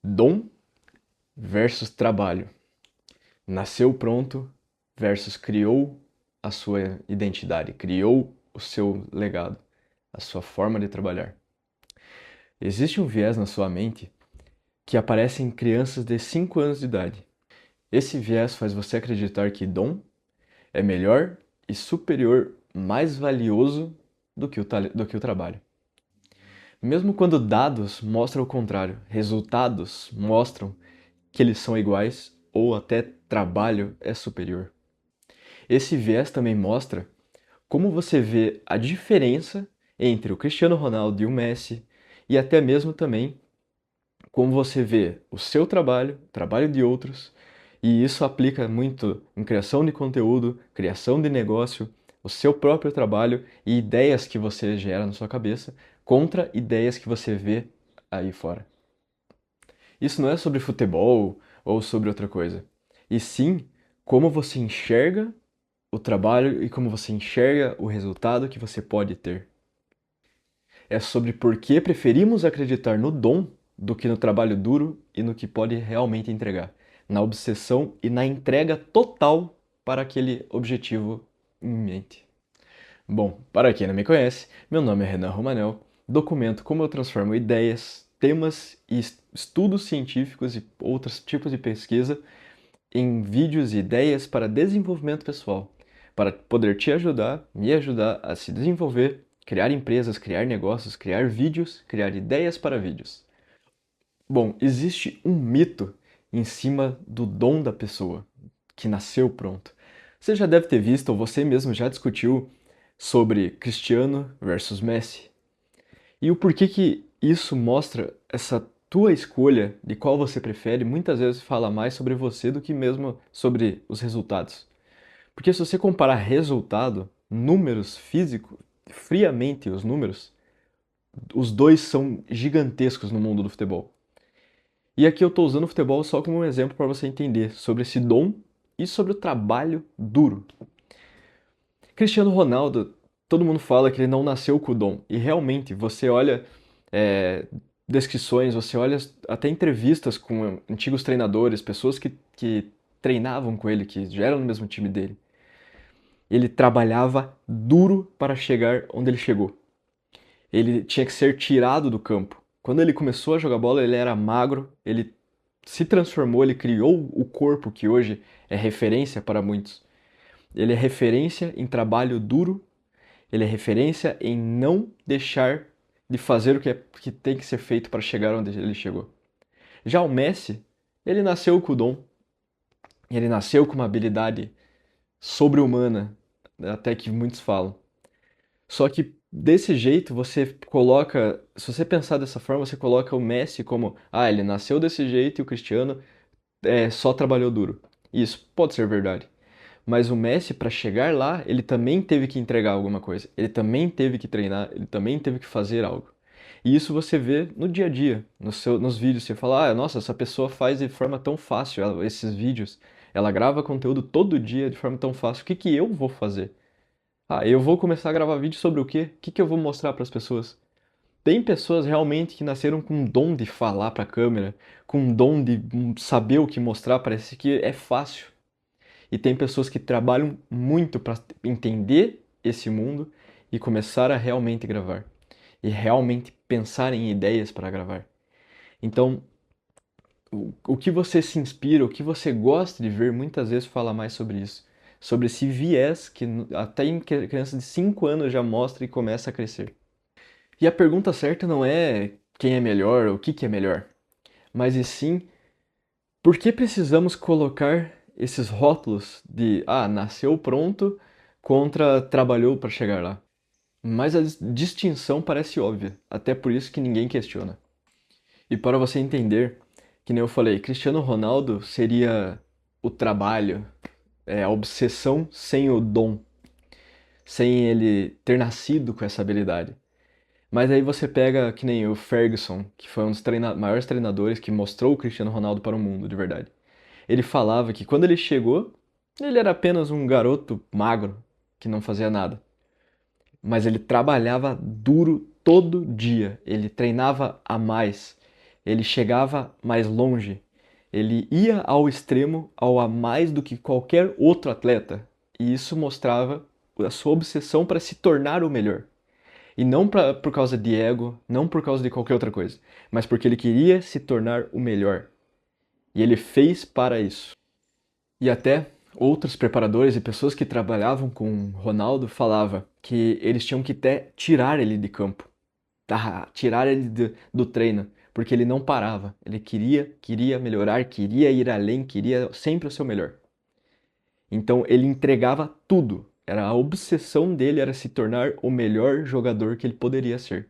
Dom versus trabalho. Nasceu pronto versus criou a sua identidade, criou o seu legado, a sua forma de trabalhar. Existe um viés na sua mente que aparece em crianças de 5 anos de idade. Esse viés faz você acreditar que dom é melhor e superior, mais valioso do que o trabalho. Mesmo quando dados mostram o contrário, resultados mostram que eles são iguais ou até trabalho é superior. Esse viés também mostra como você vê a diferença entre o Cristiano Ronaldo e o Messi e até mesmo também como você vê o seu trabalho, o trabalho de outros, e isso aplica muito em criação de conteúdo, criação de negócio, o seu próprio trabalho e ideias que você gera na sua cabeça contra ideias que você vê aí fora. Isso não é sobre futebol ou sobre outra coisa, e sim como você enxerga o trabalho e como você enxerga o resultado que você pode ter. É sobre por que preferimos acreditar no dom do que no trabalho duro e no que pode realmente entregar, na obsessão e na entrega total para aquele objetivo em mente. Bom, para quem não me conhece, meu nome é Renan Romanel, documento como eu transformo ideias, temas e estudos científicos e outros tipos de pesquisa em vídeos e ideias para desenvolvimento pessoal, para poder te ajudar, me ajudar a se desenvolver, criar empresas, criar negócios, criar vídeos, criar ideias para vídeos. Bom, existe um mito em cima do dom da pessoa, que nasceu pronto. Você já deve ter visto, ou você mesmo já discutiu, sobre Cristiano versus Messi. E o porquê que isso mostra essa tua escolha de qual você prefere, muitas vezes fala mais sobre você do que mesmo sobre os resultados. Porque se você comparar resultado, números físicos, friamente os números, os dois são gigantescos no mundo do futebol. E aqui eu estou usando o futebol só como um exemplo para você entender sobre esse dom e sobre o trabalho duro. Cristiano Ronaldo, todo mundo fala que ele não nasceu com o dom. E realmente, você olha é, descrições, você olha até entrevistas com antigos treinadores, pessoas que treinavam com ele, que já eram no mesmo time dele. Ele trabalhava duro para chegar onde ele chegou. Ele tinha que ser tirado do campo. Quando ele começou a jogar bola, ele era magro, ele se transformou, ele criou o corpo que hoje é referência para muitos. Ele é referência em trabalho duro, ele é referência em não deixar de fazer o que tem que ser feito para chegar onde ele chegou. Já o Messi, ele nasceu com o dom, ele nasceu com uma habilidade sobre-humana, até que muitos falam. Só que desse jeito você coloca, se você pensar dessa forma, você coloca o Messi como, ele nasceu desse jeito e o Cristiano só trabalhou duro. Isso pode ser verdade. Mas o Messi, para chegar lá, ele também teve que entregar alguma coisa. Ele também teve que treinar, ele também teve que fazer algo. E isso você vê no dia a dia, nos vídeos. Você fala, nossa, essa pessoa faz de forma tão fácil esses vídeos. Ela grava conteúdo todo dia de forma tão fácil. O que que eu vou fazer? Eu vou começar a gravar vídeo sobre o quê? O que que eu vou mostrar para as pessoas? Tem pessoas realmente que nasceram com um dom de falar para a câmera, com um dom de saber o que mostrar, parece que é fácil. E tem pessoas que trabalham muito para entender esse mundo e começar a realmente gravar. E realmente pensar em ideias para gravar. Então, o que você se inspira, o que você gosta de ver, muitas vezes fala mais sobre isso. Sobre esse viés que até em crianças de 5 anos já mostra e começa a crescer. E a pergunta certa não é quem é melhor ou o que que é melhor, mas e sim por que precisamos colocar esses rótulos de nasceu pronto contra trabalhou para chegar lá? Mas a distinção parece óbvia, até por isso que ninguém questiona. E para você entender, que nem eu falei, Cristiano Ronaldo seria o trabalho, a obsessão sem o dom, sem ele ter nascido com essa habilidade. Mas aí você pega que nem o Ferguson, que foi um dos maiores treinadores que mostrou o Cristiano Ronaldo para o mundo, de verdade. Ele falava que quando ele chegou, ele era apenas um garoto magro que não fazia nada. Mas ele trabalhava duro todo dia, ele treinava a mais. Ele chegava mais longe. Ele ia ao extremo, ao a mais do que qualquer outro atleta. E isso mostrava a sua obsessão para se tornar o melhor. E não por causa de ego, não por causa de qualquer outra coisa, mas porque ele queria se tornar o melhor. E ele fez para isso. E até outros preparadores e pessoas que trabalhavam com Ronaldo falavam que eles tinham que até tirar ele de campo, tirar ele do treino, porque ele não parava. Ele queria melhorar, queria ir além, queria sempre o seu melhor. Então ele entregava tudo. A obsessão dele era se tornar o melhor jogador que ele poderia ser.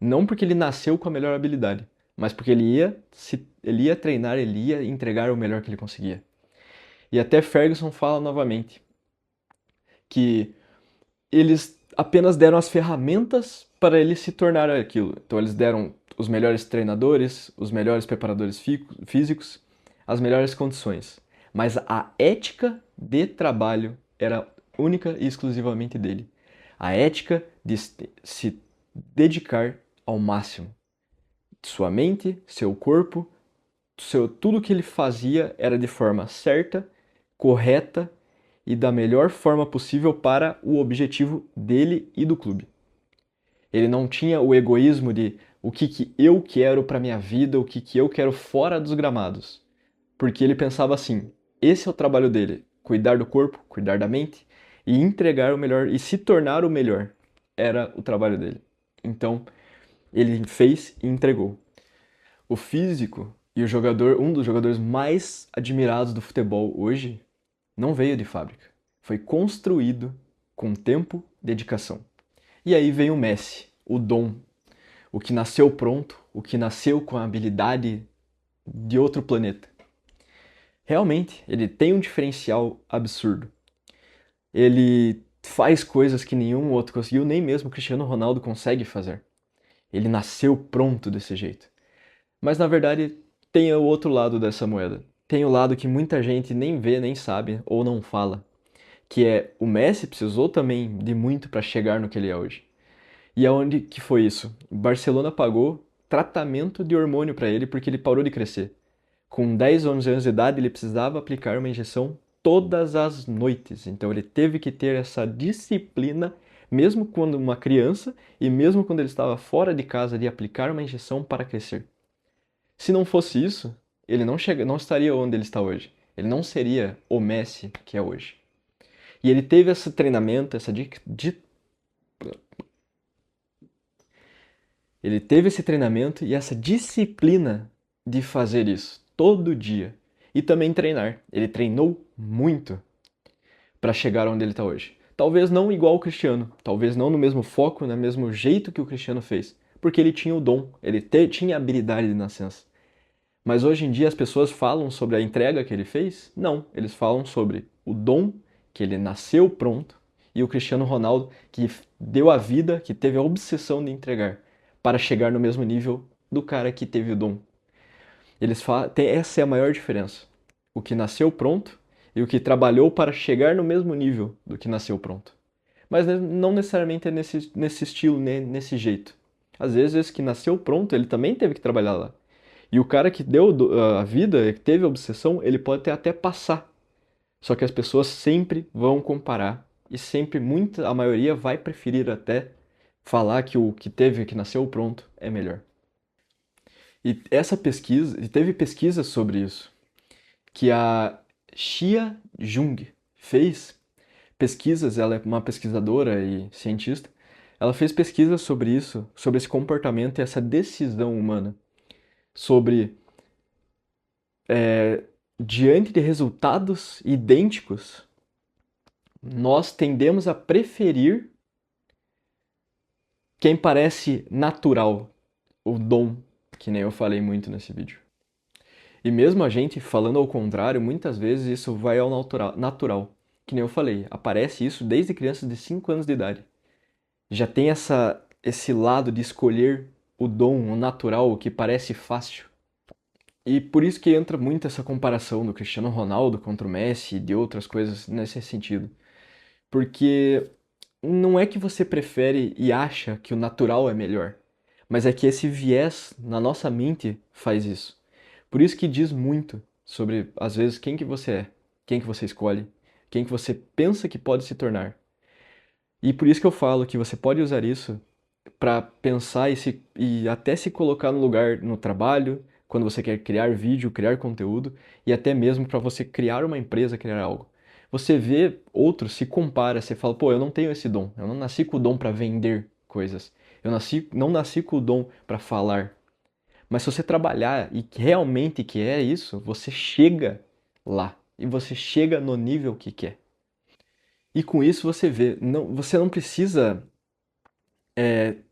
Não porque ele nasceu com a melhor habilidade, mas porque ele ia treinar, ele ia entregar o melhor que ele conseguia. E até Ferguson fala novamente que eles apenas deram as ferramentas para ele se tornar aquilo. Então eles deram os melhores treinadores, os melhores preparadores físicos, as melhores condições. Mas a ética de trabalho era única e exclusivamente dele. A ética de se dedicar ao máximo. Sua mente, seu corpo, tudo que ele fazia era de forma certa, correta e da melhor forma possível para o objetivo dele e do clube. Ele não tinha o egoísmo de o que eu quero para minha vida, o que eu quero fora dos gramados. Porque ele pensava assim, esse é o trabalho dele, cuidar do corpo, cuidar da mente e entregar o melhor e se tornar o melhor. Era o trabalho dele. Então, ele fez e entregou. O físico e o jogador, um dos jogadores mais admirados do futebol hoje, não veio de fábrica. Foi construído com tempo e dedicação. E aí vem o Messi, o dom, o que nasceu pronto, o que nasceu com a habilidade de outro planeta. Realmente, ele tem um diferencial absurdo. Ele faz coisas que nenhum outro conseguiu, nem mesmo o Cristiano Ronaldo consegue fazer. Ele nasceu pronto desse jeito. Mas na verdade, tem o outro lado dessa moeda. Tem o lado que muita gente nem vê, nem sabe ou não fala, que é o Messi precisou também de muito para chegar no que ele é hoje. E aonde que foi isso? O Barcelona pagou tratamento de hormônio para ele porque ele parou de crescer. Com 10 ou 11 anos de idade, ele precisava aplicar uma injeção todas as noites. Então ele teve que ter essa disciplina, mesmo quando uma criança e mesmo quando ele estava fora de casa, de aplicar uma injeção para crescer. Se não fosse isso, ele não estaria onde ele está hoje. Ele não seria o Messi que é hoje. E ele teve esse treinamento, ele teve esse treinamento e essa disciplina de fazer isso todo dia. E também treinar. Ele treinou muito para chegar onde ele está hoje. Talvez não igual o Cristiano, talvez não no mesmo foco, no mesmo jeito que o Cristiano fez, porque ele tinha o dom, ele tinha a habilidade de nascença. Mas hoje em dia as pessoas falam sobre a entrega que ele fez? Não, eles falam sobre o dom que ele nasceu pronto e o Cristiano Ronaldo que deu a vida, que teve a obsessão de entregar para chegar no mesmo nível do cara que teve o dom. Essa é a maior diferença. O que nasceu pronto e o que trabalhou para chegar no mesmo nível do que nasceu pronto. Mas não necessariamente é nesse estilo, nesse jeito. Às vezes esse que nasceu pronto, ele também teve que trabalhar lá. E o cara que deu a vida, que teve a obsessão, ele pode até passar. Só que as pessoas sempre vão comparar e sempre a maioria vai preferir até falar que o que nasceu pronto é melhor. E teve pesquisa sobre isso, que a Xia Jung fez pesquisas, ela é uma pesquisadora e cientista, ela fez pesquisas sobre isso, sobre esse comportamento e essa decisão humana, sobre diante de resultados idênticos, nós tendemos a preferir quem parece natural, o dom, que nem eu falei muito nesse vídeo. E mesmo a gente falando ao contrário, muitas vezes isso vai ao natural. Que nem eu falei, aparece isso desde crianças de 5 anos de idade. Já tem esse lado de escolher o dom, o natural, o que parece fácil. E por isso que entra muito essa comparação do Cristiano Ronaldo contra o Messi e de outras coisas nesse sentido. Porque não é que você prefere e acha que o natural é melhor, Mas é que esse viés na nossa mente faz isso. Por isso que diz muito sobre, às vezes, quem que você é, quem que você escolhe, quem que você pensa que pode se tornar. E por isso que eu falo que você pode usar isso para pensar e até se colocar no lugar no trabalho, quando você quer criar vídeo, criar conteúdo, e até mesmo para você criar uma empresa, criar algo. Você vê outros, se compara, você fala, pô, eu não tenho esse dom, eu não nasci com o dom para vender coisas, não nasci com o dom para falar. Mas se você trabalhar e realmente quer isso, você chega lá, e você chega no nível que quer. E com isso você vê, você não precisa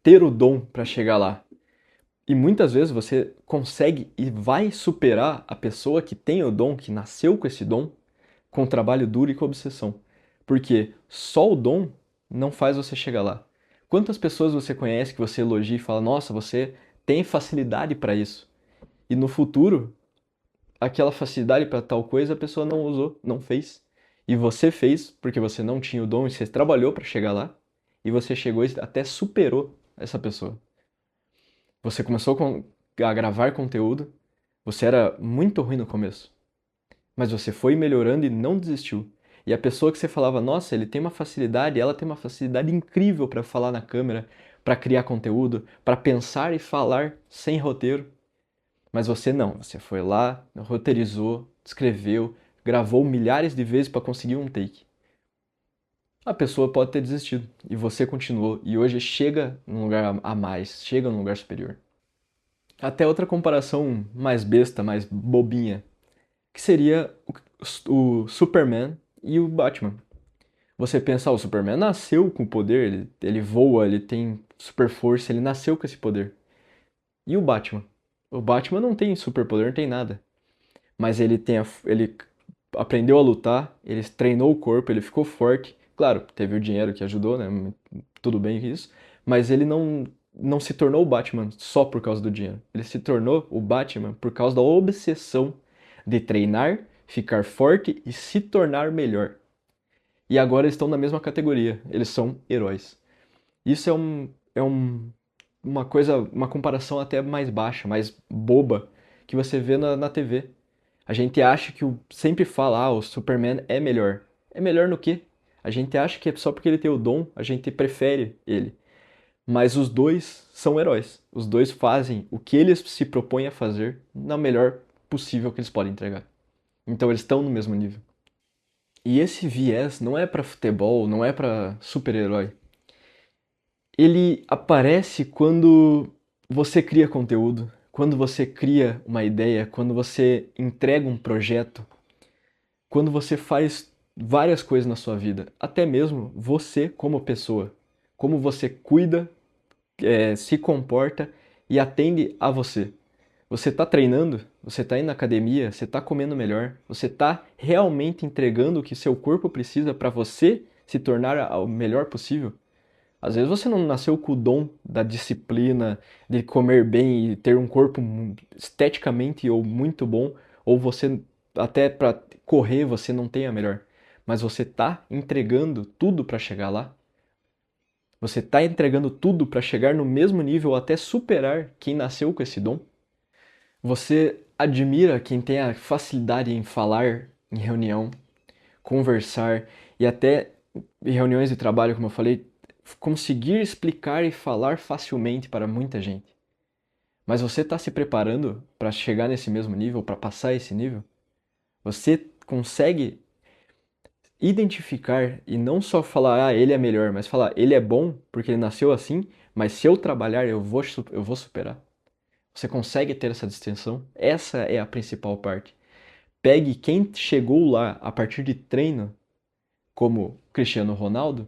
ter o dom para chegar lá. E muitas vezes você consegue e vai superar a pessoa que tem o dom, que nasceu com esse dom, com trabalho duro e com obsessão. Porque só o dom não faz você chegar lá. Quantas pessoas você conhece que você elogia e fala, nossa, você tem facilidade para isso. E no futuro, aquela facilidade para tal coisa a pessoa não usou, não fez. E você fez porque você não tinha o dom e você trabalhou para chegar lá. E você chegou e até superou essa pessoa. Você começou a gravar conteúdo, você era muito ruim no começo, mas você foi melhorando e não desistiu. E a pessoa que você falava, nossa, ele tem uma facilidade, ela tem uma facilidade incrível para falar na câmera, para criar conteúdo, para pensar e falar sem roteiro. Mas você não, você foi lá, roteirizou, escreveu, gravou milhares de vezes para conseguir um take. A pessoa pode ter desistido e você continuou e hoje chega num lugar a mais, chega num lugar superior. Até outra comparação mais besta, mais bobinha, que seria o Superman e o Batman. Você pensa, o Superman nasceu com o poder, ele voa, ele tem super força, ele nasceu com esse poder. E o Batman? O Batman não tem superpoder, não tem nada. Mas ele aprendeu a lutar, ele treinou o corpo, ele ficou forte. Claro, teve o dinheiro que ajudou, né? Tudo bem isso. Mas ele não se tornou o Batman só por causa do dinheiro. Ele se tornou o Batman por causa da obsessão de treinar, ficar forte e se tornar melhor. E agora eles estão na mesma categoria. Eles são heróis. Isso uma coisa, uma comparação até mais baixa, mais boba, que você vê na TV. A gente acha que sempre fala, ah, o Superman é melhor. É melhor no quê? A gente acha que é só porque ele tem o dom, a gente prefere ele. Mas os dois são heróis. Os dois fazem o que eles se propõem a fazer na melhor possível que eles podem entregar. Então eles estão no mesmo nível. E esse viés não é pra futebol, não é pra super-herói. Ele aparece quando você cria conteúdo, quando você cria uma ideia, quando você entrega um projeto, quando você faz várias coisas na sua vida, até mesmo você como pessoa, como você cuida, se comporta e atende a você. Você está treinando, você está indo na academia, você está comendo melhor, você está realmente entregando o que seu corpo precisa para você se tornar o melhor possível. Às vezes você não nasceu com o dom da disciplina, de comer bem e ter um corpo esteticamente ou muito bom, ou você até para correr você não tem a melhor, mas você tá entregando tudo para chegar lá. Você tá entregando tudo para chegar no mesmo nível ou até superar quem nasceu com esse dom. Você admira quem tem a facilidade em falar em reunião, conversar e até em reuniões de trabalho, como eu falei, conseguir explicar e falar facilmente para muita gente. Mas você está se preparando para chegar nesse mesmo nível, para passar esse nível? Você consegue identificar e não só falar, ah, ele é melhor, mas falar, ele é bom porque ele nasceu assim, mas se eu trabalhar eu vou superar. Você consegue ter essa distinção? Essa é a principal parte. Pegue quem chegou lá a partir de treino, como Cristiano Ronaldo,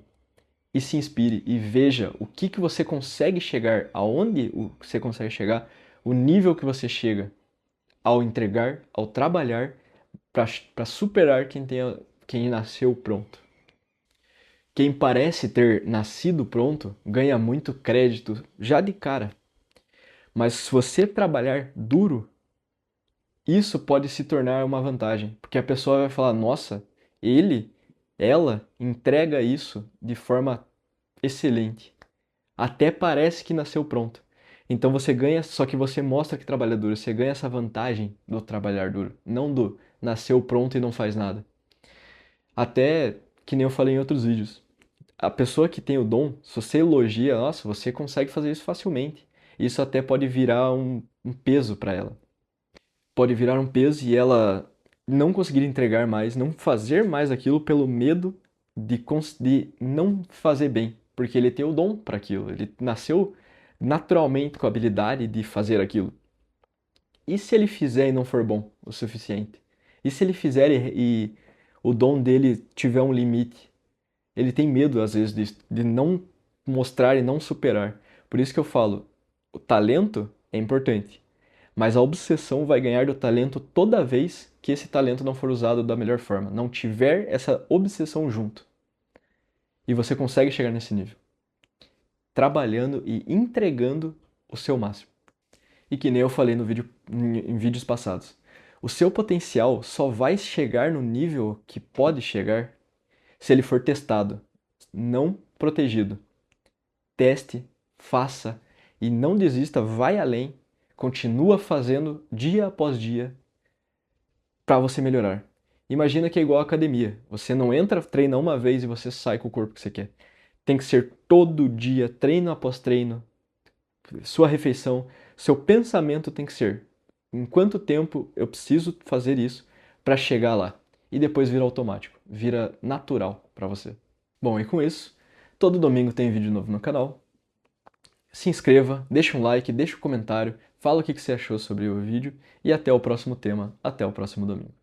e se inspire e veja o que você consegue chegar, aonde você consegue chegar, o nível que você chega ao entregar, ao trabalhar para superar quem nasceu pronto. Quem parece ter nascido pronto ganha muito crédito já de cara. Mas se você trabalhar duro, isso pode se tornar uma vantagem, porque a pessoa vai falar: "Nossa, ela entrega isso de forma excelente. Até parece que nasceu pronto." Então você ganha, só que você mostra que trabalha duro, você ganha essa vantagem do trabalhar duro, não do nasceu pronto e não faz nada. Até que nem eu falei em outros vídeos. A pessoa que tem o dom, se você elogia, nossa, você consegue fazer isso facilmente. Isso até pode virar um peso para ela. Pode virar um peso e ela não conseguir entregar mais, não fazer mais aquilo pelo medo de não fazer bem, porque ele tem o dom para aquilo, ele nasceu naturalmente com a habilidade de fazer aquilo. E se ele fizer e não for bom o suficiente? E se ele fizer e o dom dele tiver um limite? Ele tem medo, às vezes, de não mostrar e não superar. Por isso que eu falo, o talento é importante, mas a obsessão vai ganhar do talento toda vez que esse talento não for usado da melhor forma, não tiver essa obsessão junto. E você consegue chegar nesse nível, trabalhando e entregando o seu máximo. E que nem eu falei no vídeo, em vídeos passados, o seu potencial só vai chegar no nível que pode chegar se ele for testado, não protegido. Teste, faça e não desista, vai além, continua fazendo dia após dia para você melhorar. Imagina que é igual à academia. Você não entra, treina uma vez e você sai com o corpo que você quer. Tem que ser todo dia, treino após treino, sua refeição, seu pensamento tem que ser: em quanto tempo eu preciso fazer isso para chegar lá? E depois vira automático, vira natural para você. Bom, e com isso, todo domingo tem vídeo novo no canal. Se inscreva, deixa um like, deixa um comentário, fala o que você achou sobre o vídeo e até o próximo tema, até o próximo domingo.